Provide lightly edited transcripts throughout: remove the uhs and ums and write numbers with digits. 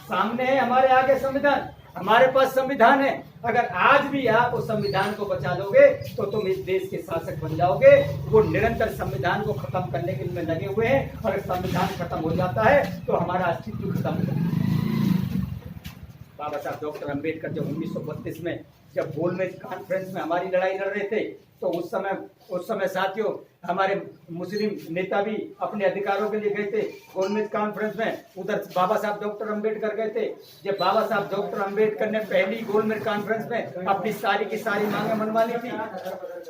सामने है, हमारे आगे संविधान, हमारे पास संविधान है। अगर आज भी आप उस संविधान को बचा लोगे तो तुम इस देश के शासक बन जाओगे। वो निरंतर संविधान को खत्म करने के लिए लगे हुए हैं। अगर संविधान खत्म हो जाता है तो हमारा अस्तित्व खत्म हो जाता है। बाबा साहब डॉक्टर अंबेडकर जब 1932 में जब गोलमेज कॉन्फ्रेंस में हमारी लड़ाई लड़ रहे थे तो उस समय साथियों हमारे मुस्लिम नेता भी अपने अधिकारों के लिए गए थे गोलमेज कॉन्फ्रेंस में। उधर बाबा साहब डॉक्टर अंबेडकर गए थे। जब बाबा साहब डॉक्टर अंबेडकर ने पहली गोलमेज कॉन्फ्रेंस में अपनी सारी की सारी मांगे मनवा ली थी,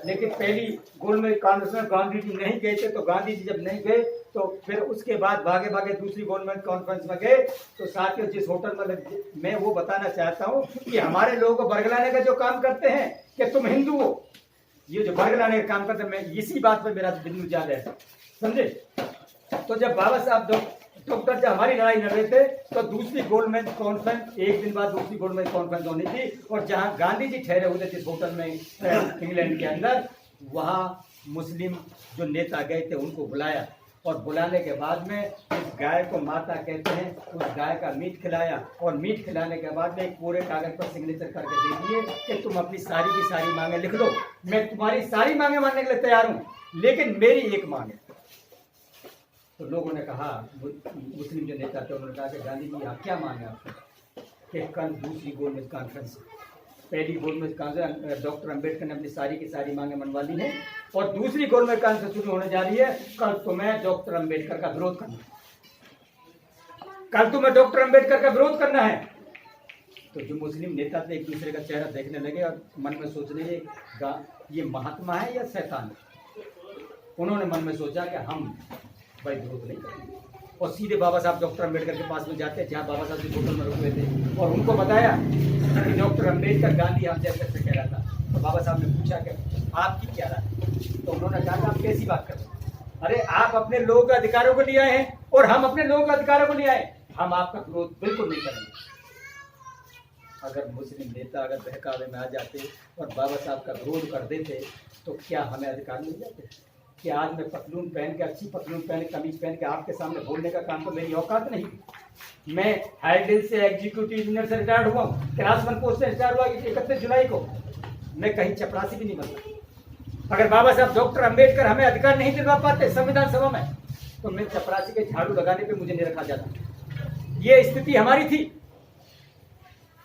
लेकिन पहली गोलमेज कॉन्फ्रेंस में गांधी जी नहीं गए थे। तो गांधी जी जब नहीं गए तो फिर उसके बाद भागे भागे दूसरी गोलमेज कॉन्फ्रेंस में गए। तो साथियों जिस होटल में मैं वो बताना चाहता हूँ कि हमारे लोगों को बरगलाने का जो काम करते हैं कि तुम हिंदू हो, ये जो बरगलाने का काम करते हैं, मैं इसी बात पर मेरा बिंदु ज्यादा है, समझे। तो जब बाबा साहब डॉक्टर जब हमारी लड़ाई लड़ रहे थे तो दूसरी गोलमेज कॉन्फ्रेंस एक दिन बाद दूसरी गोलमेज कॉन्फ्रेंस होनी थी। और जहां गांधी जी ठहरे हुए थे जिस होटल में इंग्लैंड के अंदर, वहां मुस्लिम जो नेता गए थे उनको बुलाया और बुलाने के बाद में उस गाय को माता कहते हैं, उस गाय का मीट खिलाया और मीट खिलाने के बाद में एक पूरे कागज पर सिग्नेचर करके दे दिए कि तुम अपनी सारी की सारी मांगे लिख लो, मैं तुम्हारी सारी मांगे मानने के लिए तैयार हूं, लेकिन मेरी एक मांग है। तो लोगों ने कहा, मुस्लिम जो नेता थे उन्होंने कहा कि गांधी जी आप क्या मांगे आपको, कि कल दूसरी गोलमेज कॉन्फ्रेंस, पहली गोलमेज कॉन्फ्रेंस डॉक्टर अंबेडकर ने अपनी सारी की सारी मांगे मनवा ली है और दूसरी गोलमेज कॉन्फ्रेंस शुरू होने जा रही है। कल तुम्हें डॉक्टर अंबेडकर का विरोध करना है, कल तुम्हें डॉक्टर अंबेडकर का विरोध करना है। तो जो मुस्लिम नेता थे एक दूसरे का चेहरा देखने लगे और मन में सोचने लगे ये महात्मा है या शैतान है। उन्होंने मन में सोचा कि हम भाई विरोध नहीं करेंगे और सीधे बाबा साहब डॉक्टर अंबेडकर के पास में जाते हैं जहाँ बाबा साहब जी होटल में रुके थे और उनको बताया कि डॉक्टर अंबेडकर गांधी हमसे ऐसे कह रहा था। तो बाबा साहब ने पूछा कि आपकी क्या राय है। तो उन्होंने कहा आप कैसी बात कर रहे हैं, अरे आप अपने लोगों के अधिकारों को लिए आए हैं और हम अपने लोगों के अधिकारों को लिए आए, हम आपका विरोध बिल्कुल नहीं करेंगे। अगर मुस्लिम नेता अगर बहकावे में आ जाते और बाबा साहब का विरोध कर देते तो क्या हमें अधिकार मिल जाते कि आज मैं पतलून पहन के, अच्छी पतलून पहन के, कमीज पहन के आपके सामने बोलने का काम तो मेरी औकात नहीं। मैं हाईडिल से एग्जीक्यूटिव इंजीनियर से रिटायर्ड हुआ हूँ, क्लास 1 पोस्ट से रिटायर्ड हुआ 31 जुलाई को। मैं कहीं चपरासी भी नहीं बनता। अगर बाबा साहब डॉक्टर अंबेडकर हमें अधिकार नहीं दिलवा पाते संविधान सभा में तो मैं चपरासी के झाड़ू लगाने पे मुझे नहीं रखा जाता। ये स्थिति हमारी थी।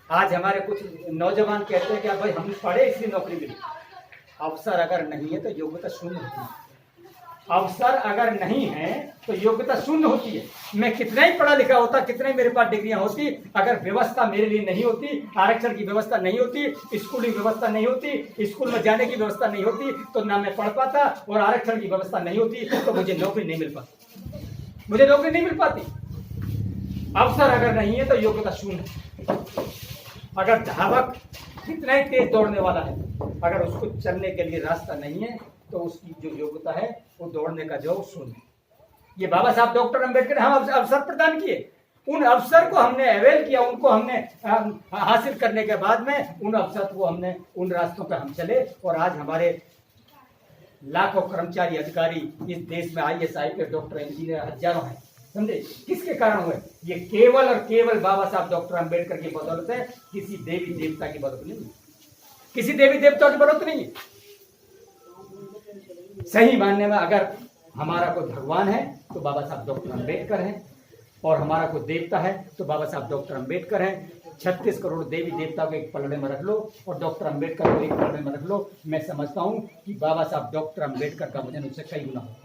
आज हमारे कुछ नौजवान कहते हैं कि भाई हम पढ़े इसलिए नौकरी मिली। अवसर अगर नहीं है तो योग्यता शून्य होती है। अवसर अगर नहीं है तो योग्यता शून्य होती है। मैं कितना ही पढ़ा लिखा होता, कितने ही मेरे पास डिग्रियां होती, अगर व्यवस्था मेरे लिए नहीं होती, आरक्षण की व्यवस्था नहीं होती, स्कूल की व्यवस्था नहीं होती, स्कूल में जाने की व्यवस्था नहीं होती तो ना मैं पढ़ पाता और आरक्षण की व्यवस्था नहीं होती तो मुझे नौकरी नहीं मिल पाती, मुझे नौकरी नहीं मिल पाती। अवसर अगर नहीं है तो योग्यता शून्य। अगर धावक कितना ही तेज दौड़ने वाला है, अगर उसको चलने के लिए रास्ता नहीं है तो उसकी जो योग्यता है वो दौड़ने का जो शून्य। ये बाबा साहब डॉक्टर अंबेडकर ने हम अवसर प्रदान किए, उन अवसर को हमने अवेल किया, उनको हमने हासिल करने के बाद में उन अवसर को हमने उन रास्तों पर हम चले और आज हमारे लाखों कर्मचारी अधिकारी इस देश में IAS के डॉक्टर इंजीनियर हजारों हैं, समझे। किसके कारण हुए? ये केवल और केवल बाबा साहब डॉक्टर अंबेडकर की बदौलत है, किसी देवी देवता की बदौलत नहीं, किसी देवी देवता की बदौलत नहीं है। सही मानने में अगर हमारा कोई भगवान है तो बाबा साहब डॉक्टर अंबेडकर हैं और हमारा कोई देवता है तो बाबा साहब डॉक्टर अंबेडकर हैं। 36 करोड़ देवी देवता को एक पलड़े में रख लो और डॉक्टर अंबेडकर को एक पलड़े में रख लो। मैं समझता हूं कि बाबा साहब डॉक्टर अंबेडकर का वजन उससे कई गुना हो।